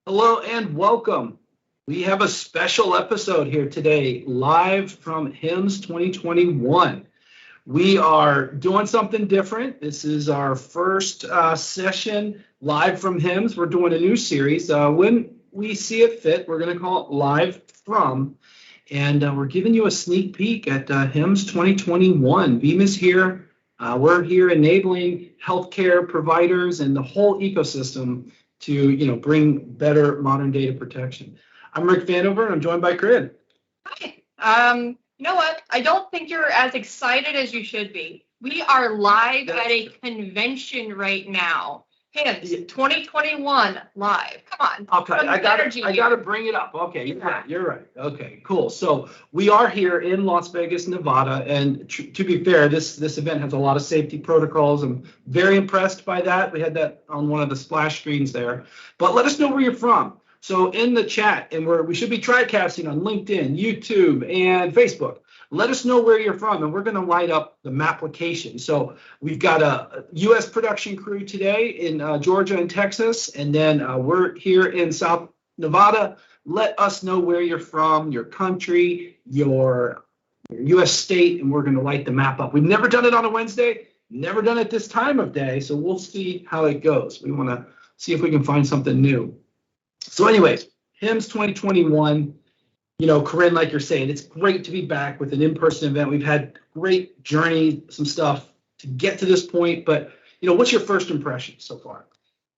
Hello and welcome. We have a special episode here today, live from HIMSS 2021. We are doing something different. This is our first session live from HIMSS. We're doing a new series. When we see it fit, we're going to call it Live From. And we're giving you a sneak peek at HIMSS 2021. Veeam is here. We're here enabling healthcare providers and the whole ecosystem to bring better modern data protection. I'm Rick Vanover, and I'm joined by Karinne. Hi. You know what? I don't think you're as excited as you should be. We are live at a convention right now. HIMSS 2021 live. Come on. Okay, I got to bring it up. Okay, you're right. Okay, cool. So we are here in Las Vegas, Nevada, and to be fair, this event has a lot of safety protocols. I'm very impressed by that. We had that on one of the splash screens there. But let us know where you're from. So in the chat, and we should be trycasting on LinkedIn, YouTube, and Facebook. Let us know where you're from, and we're going to light up the Mapplication. So we've got a U.S. production crew today in Georgia and Texas, and then we're here in South Nevada. Let us know where you're from, your country, your U.S. state, and we're going to light the map up. We've never done it on a Wednesday, never done it this time of day, so we'll see how it goes. We want to see if we can find something new. So anyways, HIMSS 2021. Karinne, like you're saying, it's great to be back with an in-person event. We've had great journey, some stuff to get to this point, but what's your first impression so far?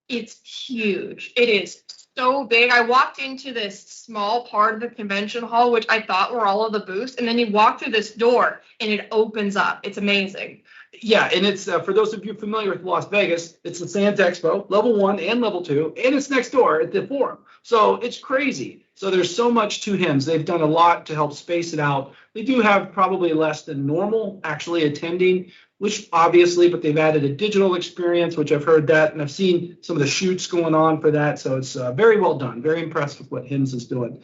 It's huge. It is so big. I walked into this small part of the convention hall, which I thought were all of the booths, and then you walk through this door and it opens up. It's amazing. Yeah, and it's for those of you familiar with Las Vegas, it's the Sands Expo, level 1 and level 2, and it's next door at the Forum. So it's crazy. So there's so much to HIMSS. They've done a lot to help space it out. They do have probably less than normal actually attending, which obviously, but they've added a digital experience, which I've heard that, and I've seen some of the shoots going on for that. So it's very well done. Very impressed with what HIMSS is doing.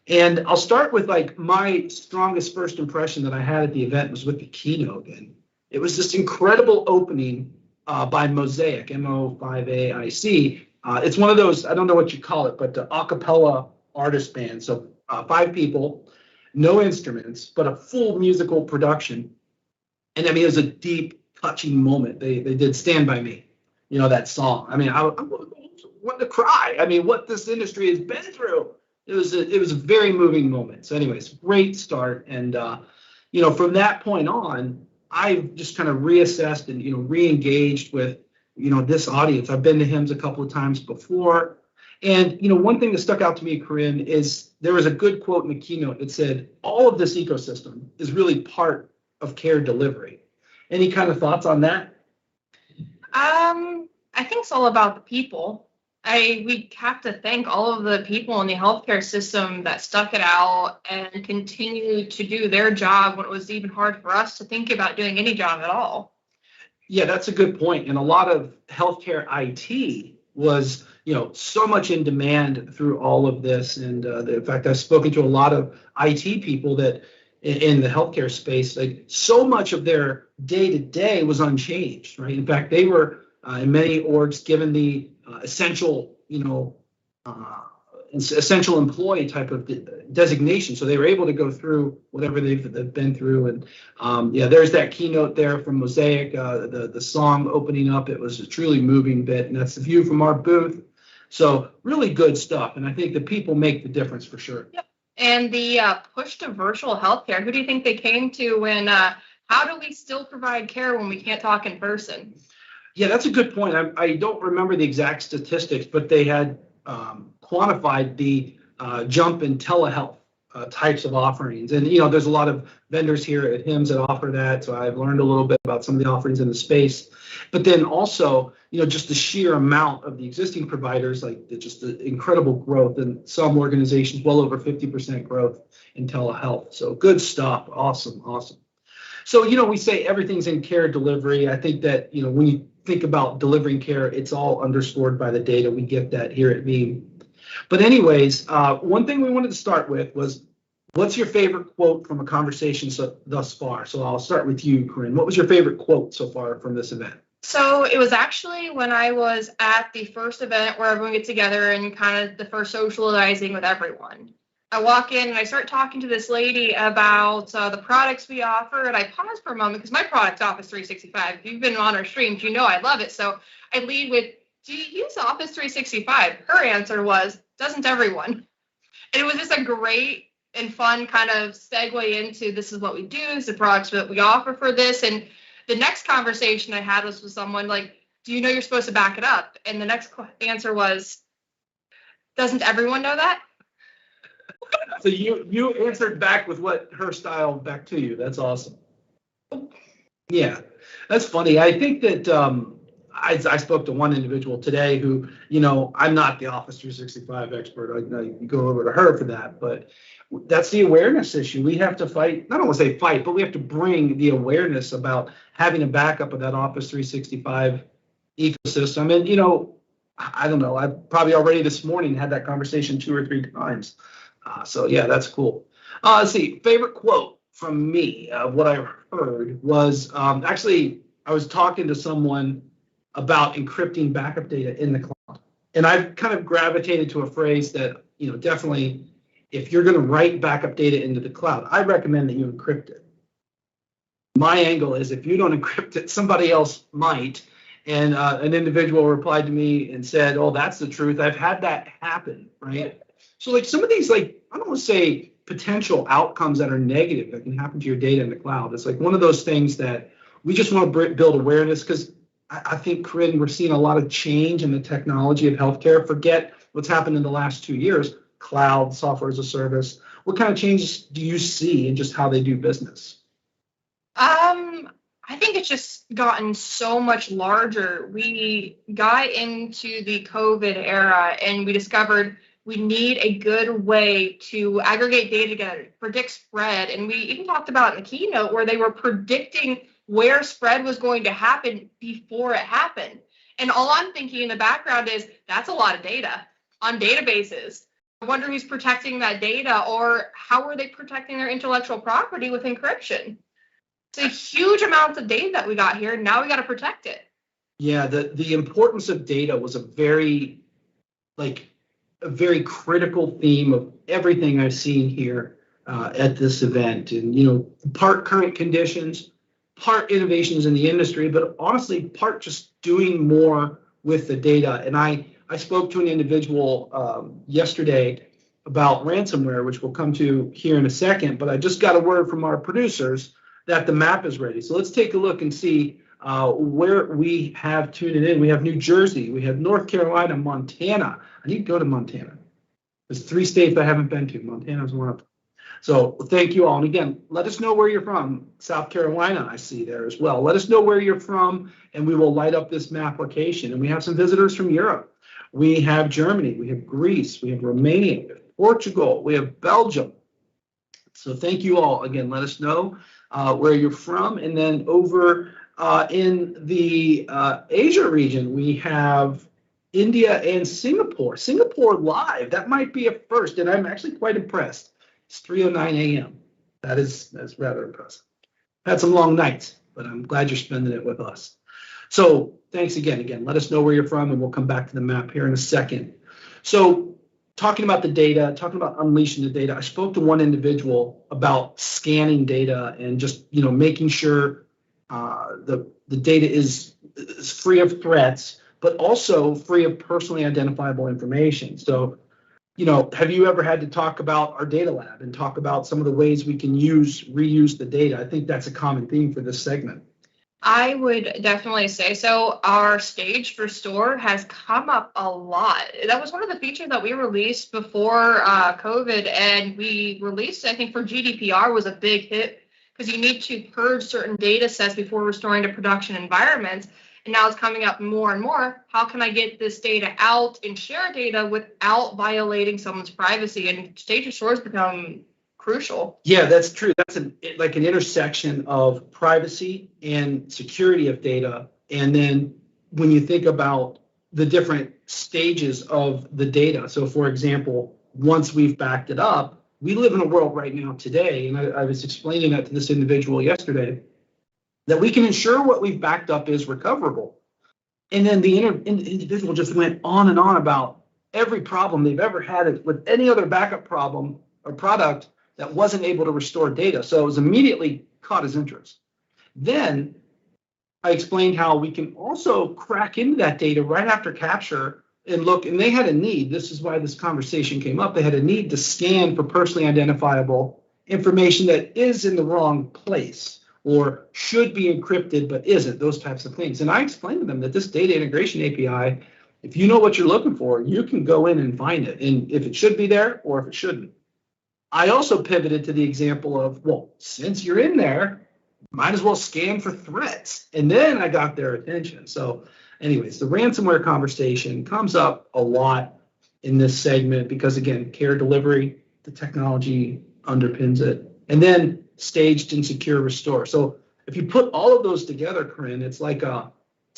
And I'll start with my strongest first impression that I had at the event was with the keynote. And it was this incredible opening by Mosaic, M-O-5-A-I-C. It's one of those, I don't know what you call it, but the a cappella artist band. So 5 people, no instruments, but a full musical production. And I mean, it was a deep, touching moment. They did Stand By Me, that song. I mean, I wanted to cry. I mean, what this industry has been through. It was a very moving moment. So anyways, great start. And, from that point on, I've just kind of reassessed and, re-engaged with, this audience. I've been to HIMSS a couple of times before. And, one thing that stuck out to me, Karinne, is there was a good quote in the keynote that said, all of this ecosystem is really part of care delivery. Any kind of thoughts on that? I think it's all about the people. We have to thank all of the people in the healthcare system that stuck it out and continue to do their job when it was even hard for us to think about doing any job at all. Yeah, that's a good point. And a lot of healthcare IT was, so much in demand through all of this. And in fact, I've spoken to a lot of IT people that in the healthcare space, so much of their day-to-day was unchanged, right? In fact, they were in many orgs given the essential employee type of designation. So they were able to go through whatever they've been through. And there's that keynote there from Mosaic, the song opening up. It was a truly moving bit. And that's the view from our booth. So really good stuff. And I think the people make the difference for sure. Yep. And the push to virtual healthcare, who do you think they came to when, how do we still provide care when we can't talk in person? Yeah, that's a good point. I don't remember the exact statistics, but they had quantified the jump in telehealth types of offerings. And, there's a lot of vendors here at HIMSS that offer that. So I've learned a little bit about some of the offerings in the space. But then also, just the sheer amount of the existing providers, just the incredible growth in some organizations, well over 50% growth in telehealth. So good stuff. Awesome. So, we say everything's in care delivery. I think that, when you think about delivering care, it's all underscored by the data. We get that here at Veeam. But anyways, one thing we wanted to start with was, what's your favorite quote from a conversation thus far? So I'll start with you, Karinne. What was your favorite quote so far from this event? So it was actually when I was at the first event where everyone gets together and kind of the first socializing with everyone. I walk in and I start talking to this lady about the products we offer, and I pause for a moment because my product's Office 365. If you've been on our streams, you know I love it. So I lead with, do you use Office 365? Her answer was, doesn't everyone? And it was just a great and fun kind of segue into this is what we do, this is the products that we offer for this. And the next conversation I had was with someone like, do you know you're supposed to back it up? And the next answer was, doesn't everyone know that? So you answered back with what her style back to you. That's awesome. Yeah, that's funny. I think that I spoke to one individual today who, I'm not the Office 365 expert. I go over to her for that, but that's the awareness issue. We have to fight. I don't want to say fight, but we have to bring the awareness about having a backup of that Office 365 ecosystem. And, I don't know. I probably already this morning had that conversation 2 or 3 times. So yeah, that's cool. Let's see. Favorite quote from me of what I heard was actually I was talking to someone about encrypting backup data in the cloud, and I've kind of gravitated to a phrase that definitely, if you're going to write backup data into the cloud, I recommend that you encrypt it. My angle is if you don't encrypt it, somebody else might. And an individual replied to me and said, "Oh, that's the truth. I've had that happen." Right. So like some of these, like, I don't want to say potential outcomes that are negative that can happen to your data in the cloud. It's like one of those things that we just want to build awareness, because I think, Karinne, we're seeing a lot of change in the technology of healthcare. Forget what's happened in the last 2 years, cloud, software as a service. What kind of changes do you see in just how they do business? I think it's just gotten so much larger. We got into the COVID era and we discovered we need a good way to aggregate data together, predict spread. And we even talked about in the keynote where they were predicting where spread was going to happen before it happened. And all I'm thinking in the background is that's a lot of data on databases. I wonder who's protecting that data, or how are they protecting their intellectual property with encryption? It's a huge amount of data that we got here. Now we got to protect it. Yeah, the importance of data was a very critical theme of everything I've seen here at this event. And, part current conditions, part innovations in the industry, but honestly, part just doing more with the data. And I spoke to an individual yesterday about ransomware, which we'll come to here in a second, but I just got a word from our producers that the map is ready. So let's take a look and see where we have tuned in. We have New Jersey, we have North Carolina, Montana. I need to go to Montana. There's 3 states I haven't been to. Montana's one of them. So thank you all. And again, let us know where you're from. South Carolina, I see there as well. Let us know where you're from, and we will light up this map location. And we have some visitors from Europe. We have Germany, we have Greece, we have Romania, we have Portugal, we have Belgium. So thank you all. Again, let us know where you're from. And then over in the Asia region, we have India and Singapore. Singapore live. That might be a first, and I'm actually quite impressed. It's 3:09 a.m. That's rather impressive. Had some long nights, but I'm glad you're spending it with us. So thanks again. Again, let us know where you're from, and we'll come back to the map here in a second. So talking about the data, talking about unleashing the data, I spoke to one individual about scanning data and just making sure the data is free of threats, but also free of personally identifiable information. So, have you ever had to talk about our data lab and talk about some of the ways we can reuse the data? I think that's a common theme for this segment. I would definitely say so. Our stage for store has come up a lot. That was one of the features that we released before COVID, and we released, I think, for GDPR was a big hit because you need to purge certain data sets before restoring to production environments. And now it's coming up more and more. How can I get this data out and share data without violating someone's privacy? And stage of store has become crucial. Yeah, that's true. That's an intersection of privacy and security of data. And then when you think about the different stages of the data, so for example, once we've backed it up, we live in a world right now today, and I was explaining that to this individual yesterday. that we can ensure what we've backed up is recoverable. And then the individual just went on and on about every problem they've ever had with any other backup problem or product that wasn't able to restore data. So it was immediately caught his interest. Then I explained how we can also crack into that data right after capture and look, and they had a need. This is why this conversation came up. They had a need to scan for personally identifiable information that is in the wrong place or should be encrypted but isn't, those types of things. And I explained to them that this data integration API, if you know what you're looking for, you can go in and find it, and if it should be there or if it shouldn't. I also pivoted to the example of, well, since you're in there, might as well scan for threats. And then I got their attention. So anyways, the ransomware conversation comes up a lot in this segment because, again, care delivery, the technology underpins it. And then staged and secure restore. So if you put all of those together, Karinne, it's like an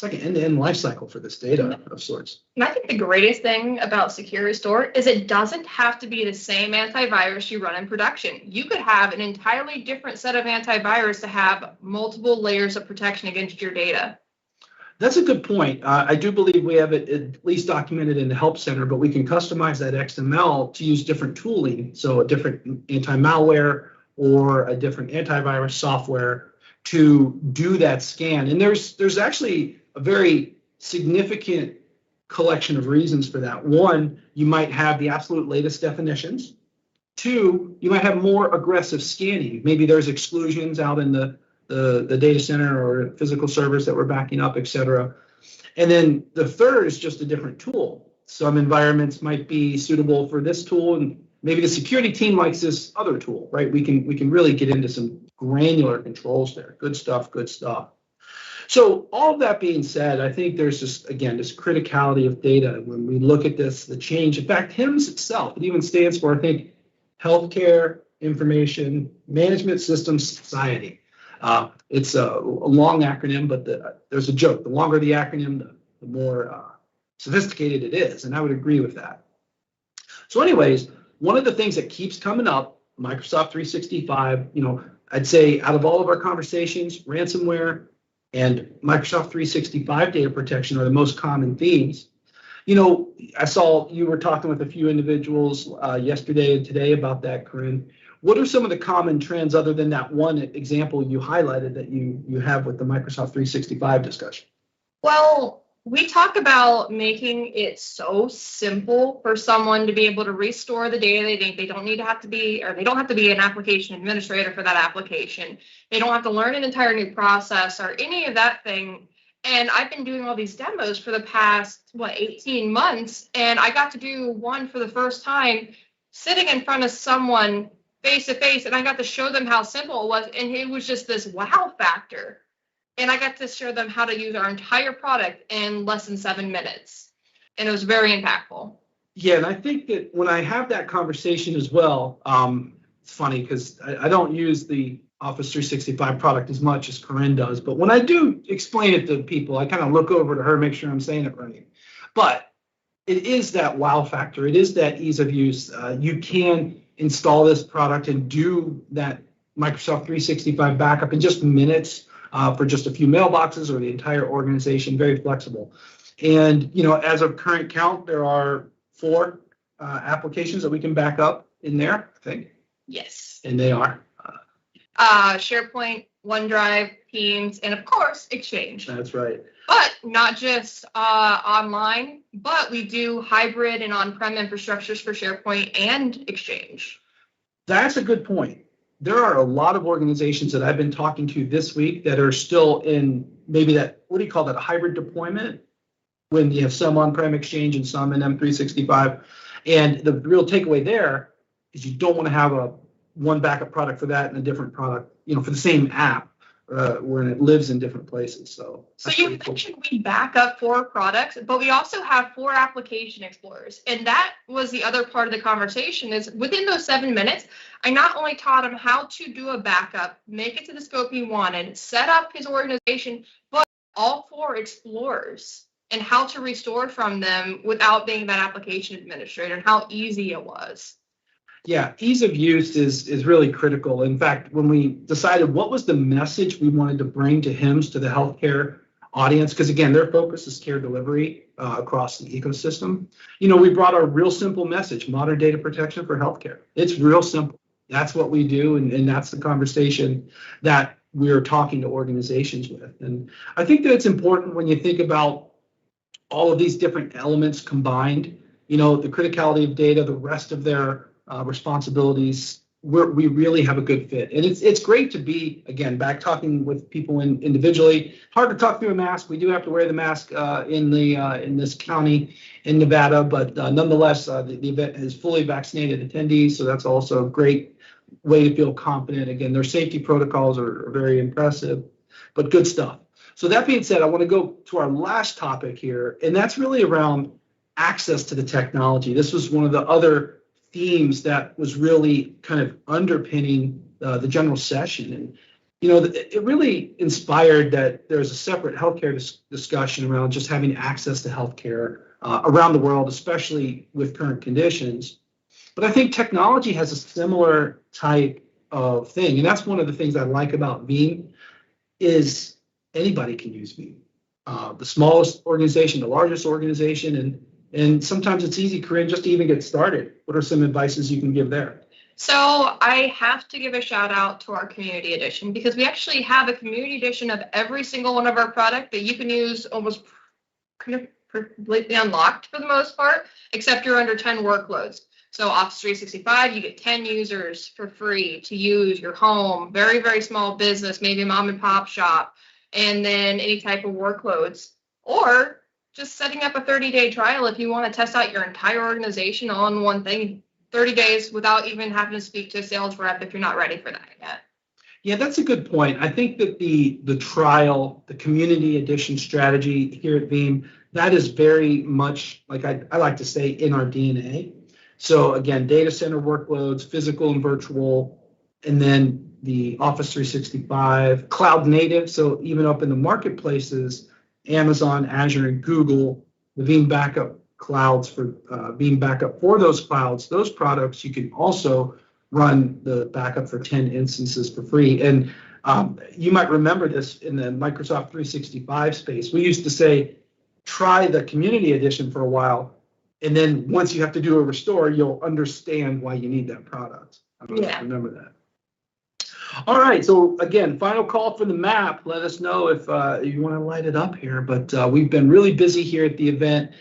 end-to-end life cycle for this data of sorts. And I think the greatest thing about Secure Restore is it doesn't have to be the same antivirus you run in production. You could have an entirely different set of antivirus to have multiple layers of protection against your data. That's a good point. I do believe we have it at least documented in the Help Center, but we can customize that XML to use different tooling. So a different anti-malware or a different antivirus software to do that scan. And there's actually a very significant collection of reasons for that. One, you might have the absolute latest definitions. Two, you might have more aggressive scanning. Maybe there's exclusions out in the data center or physical servers that we're backing up, et cetera. And then the third is just a different tool. Some environments might be suitable for this tool, and maybe the security team likes this other tool, right? We can really get into some granular controls there. Good stuff, good stuff. So all of that being said, I think there's just, again, this criticality of data. When we look at this, the change, in fact, HIMSS itself, it even stands for, I think, Healthcare Information Management Systems Society. It's a long acronym, but there's a joke. The longer the acronym, the more sophisticated it is, and I would agree with that. So anyways, one of the things that keeps coming up, Microsoft 365, I'd say out of all of our conversations, ransomware and Microsoft 365 data protection are the most common themes. I saw you were talking with a few individuals yesterday and today about that, Karinne. What are some of the common trends other than that one example you highlighted that you have with the Microsoft 365 discussion? Well, we talk about making it so simple for someone to be able to restore the data. They don't have to be an application administrator for that application. They don't have to learn an entire new process or any of that thing. And I've been doing all these demos for the past, 18 months. And I got to do one for the first time sitting in front of someone face to face. And I got to show them how simple it was. And it was just this wow factor. And I got to show them how to use our entire product in less than 7 minutes. And it was very impactful. Yeah, and I think that when I have that conversation as well, it's funny because I don't use the Office 365 product as much as Karinne does. But when I do explain it to people, I kind of look over to her, make sure I'm saying it right. But it is that wow factor. It is that ease of use. You can install this product and do that Microsoft 365 backup in just minutes. For just a few mailboxes or the entire organization, very flexible. And, as of current count, there are 4 applications that we can back up in there, I think. Yes. And they are? SharePoint, OneDrive, Teams, and of course, Exchange. That's right. But not just online, but we do hybrid and on-prem infrastructures for SharePoint and Exchange. That's a good point. There are a lot of organizations that I've been talking to this week that are still in maybe that, what do you call that, a hybrid deployment, when you have some on-prem Exchange and some in M365. And the real takeaway there is you don't want to have one backup product for that and a different product, for the same app when it lives in different places. So you mentioned we back up 4 products, but we also have 4 application explorers. And that was the other part of the conversation is within those 7 minutes, I not only taught him how to do a backup, make it to the scope he wanted, set up his organization, but all 4 explorers and how to restore from them without being that application administrator and how easy it was. Yeah, ease of use is really critical. In fact, when we decided what was the message we wanted to bring to HIMSS, to the healthcare audience, because again, their focus is care delivery across the ecosystem. We brought our real simple message: modern data protection for healthcare. It's real simple. That's what we do, and that's the conversation that we're talking to organizations with. And I think that it's important when you think about all of these different elements combined, the criticality of data, the rest of their responsibilities, we really have a good fit. And it's great to be, again, back talking with people individually. Hard to talk through a mask. We do have to wear the mask in this county in Nevada, but nonetheless, the event has fully vaccinated attendees, so that's also a great way to feel confident. Again, their safety protocols are very impressive, but good stuff. So that being said, I want to go to our last topic here, and that's really around access to the technology. This was one of the other themes that was really kind of underpinning the general session. And, it really inspired that there's a separate healthcare discussion around just having access to healthcare around the world, especially with current conditions. But I think technology has a similar type of thing. And that's one of the things I like about Veeam is anybody can use Veeam. The smallest organization, the largest organization, and sometimes it's easy, Karinne, just to even get started. What are some advices you can give there? So I have to give a shout out to our community edition, because we actually have a community edition of every single one of our product that you can use almost completely unlocked for the most part, except you're under 10 workloads. So Office 365, you get 10 users for free to use your home, very, very small business, maybe a mom and pop shop, and then any type of workloads. Or just setting up a 30-day trial if you want to test out your entire organization on one thing, 30 days without even having to speak to a sales rep if you're not ready for that yet. Yeah, that's a good point. I think that the trial, the community edition strategy here at Veeam, that is very much, like I like to say, in our DNA. So again, data center workloads, physical and virtual, and then the Office 365, cloud native. So even up in the marketplaces, Amazon, Azure, and Google, the Veeam backup clouds for Veeam backup for those clouds, those products, you can also run the backup for 10 instances for free. And you might remember this in the Microsoft 365 space. We used to say, try the community edition for a while, and then once you have to do a restore, you'll understand why you need that product. I don't know if you remember that. All right, so again, final call for the map. Let us know if you want to light it up here. But we've been really busy here at the event.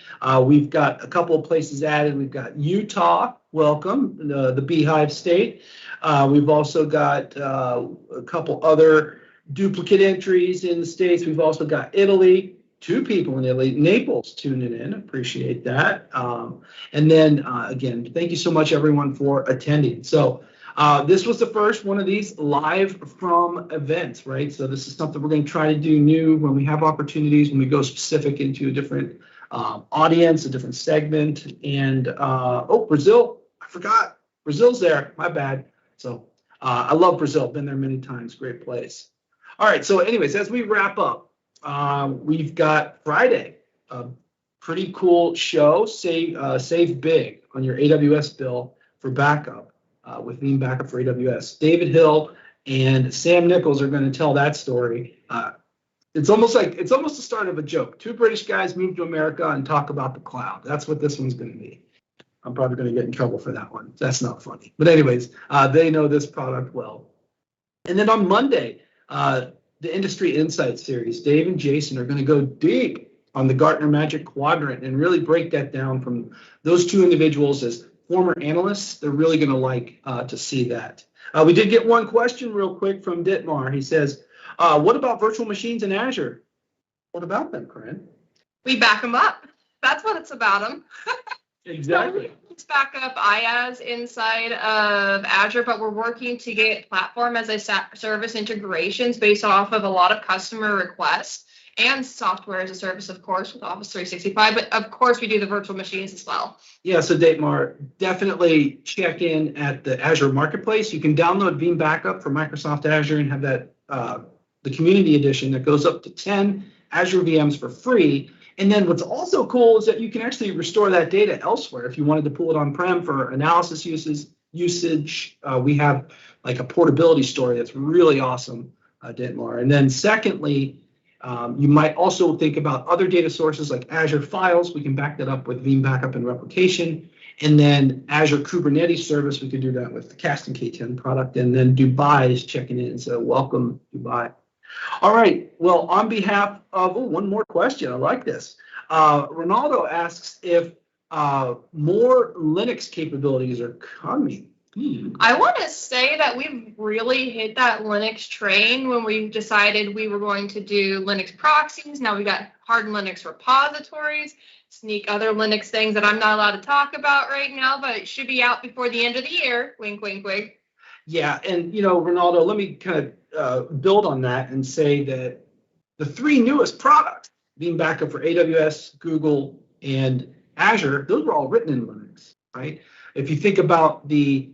We've got a couple of places added. We've got Utah, welcome, the Beehive State. We've also got a couple other duplicate entries in the States. We've also got Italy, 2 people in Italy, Naples tuning in, appreciate that. And then again, thank you so much everyone for attending. So this was the first one of these live from events, right? So this is something we're going to try to do new when we have opportunities, when we go specific into a different audience, a different segment. And oh, Brazil, I forgot. Brazil's there, my bad. So I love Brazil, been there many times, great place. All right, so anyways, as we wrap up, we've got Friday, a pretty cool show, Save Big on your AWS bill for backup. With Veeam Backup for AWS. David Hill and Sam Nichols are going to tell that story. It's almost the start of a joke. 2 British guys move to America and talk about the cloud. That's what this one's going to be. I'm probably going to get in trouble for that one. That's not funny. But anyways, they know this product well. And then on Monday, the Industry Insight series, Dave and Jason are going to go deep on the Gartner Magic Quadrant and really break that down from those 2 individuals as former analysts. They're really going to like to see that. We did get one question real quick from Ditmar. He says, what about virtual machines in Azure? What about them, Karinne? We back them up. That's what it's about them. Exactly. It's backup IaaS inside of Azure, but we're working to get platform as a service integrations based off of a lot of customer requests, and software as a service, of course, with Office 365. But of course, we do the virtual machines as well. Yeah, so Ditmar, definitely check in at the Azure Marketplace. You can download Veeam Backup for Microsoft Azure and have that the community edition that goes up to 10 Azure VMs for free. And then what's also cool is that you can actually restore that data elsewhere. If you wanted to pull it on-prem for analysis uses, usage. We have like a portability story that's really awesome, Ditmar. And then secondly, you might also think about other data sources like Azure Files. We can back that up with Veeam backup and replication. And then Azure Kubernetes service, we could do that with the Casting K10 product. And then Dubai is checking in. So welcome, Dubai. All right. Well, on behalf of, one more question. I like this. Ronaldo asks if more Linux capabilities are coming. I want to say that we really hit that Linux train when we decided we were going to do Linux proxies. Now we got hard Linux repositories, sneak other Linux things that I'm not allowed to talk about right now, but it should be out before the end of the year. Wink, wink, wink. Yeah, and Ronaldo, let me kind of build on that and say that the three newest products, Veeam Backup for AWS, Google, and Azure, those were all written in Linux, right? If you think about the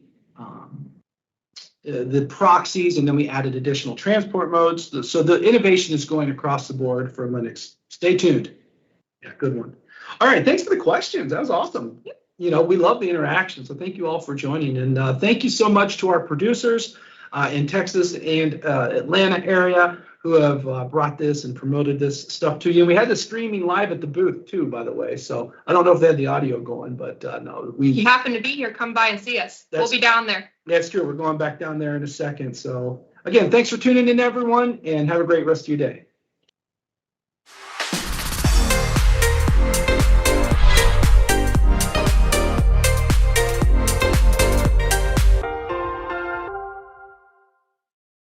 proxies, and then we added additional transport modes. So the innovation is going across the board for Linux. Stay tuned. Yeah, good one. All right, thanks for the questions. That was awesome. We love the interaction, so thank you all for joining. And thank you so much to our producers in Texas and Atlanta area who have brought this and promoted this stuff to you. And we had the streaming live at the booth too, by the way. So I don't know if they had the audio going, but no. If you happen to be here, come by and see us. We'll be down there. That's true. We're going back down there in a second. So again, thanks for tuning in, everyone, and have a great rest of your day.